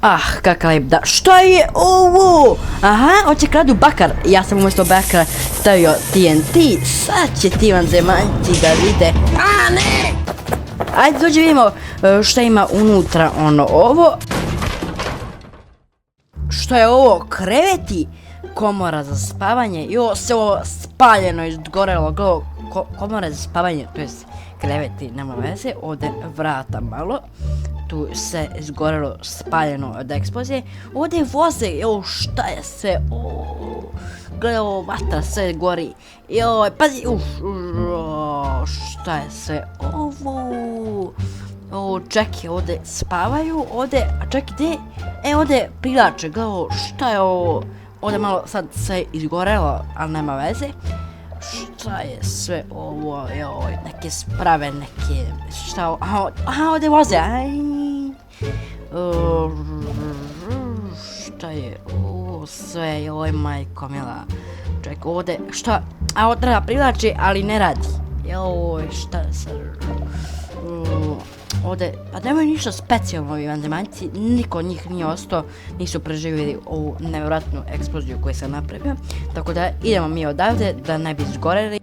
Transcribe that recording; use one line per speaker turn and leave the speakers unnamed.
Ah, kakav lep da. Šta je ovo? Aha, hoće kradu bakar. Ja sam umjesto bakara stavio TNT. Sad će ti vanzemaljci da vide. A, ne! Ajde, dođe vidimo šta ima unutra ovo. Što je ovo? Kreveti? Komora za spavanje. Jo, se ovo spaljeno, izgorelo. Komora za spavanje, to jest kreveti, nema veze. Ovdje vrata malo. Tu se izgorelo, spaljeno od eksplozije. Ovdje voze, jo, šta je sve? Gledaj, ovo vatra sve gori. Joj, pazi, šta je sve ovo? Čekaj, ovdje spavaju, ovdje, a čekaj, gdje? Ovdje privlače, gledaj, šta je ovo? Ovdje malo sad sve izgorelo, ali nema veze. Šta je sve ovo, joj, neke sprave, neke, šta ovo, aha, ovdje voze, šta je ovo sve, joj, majko mila, čekaj, ovdje, šta, a ovo treba privlači, ali ne radi, joj, šta je sad, ovdje, pa nemaju ništa specijalno ovi vanzemaljci, niko od njih nije ostao, nisu preživjeli ovu nevjerojatnu eksploziju koju sam napravio, tako da idemo mi odavde da ne bi izgoreli.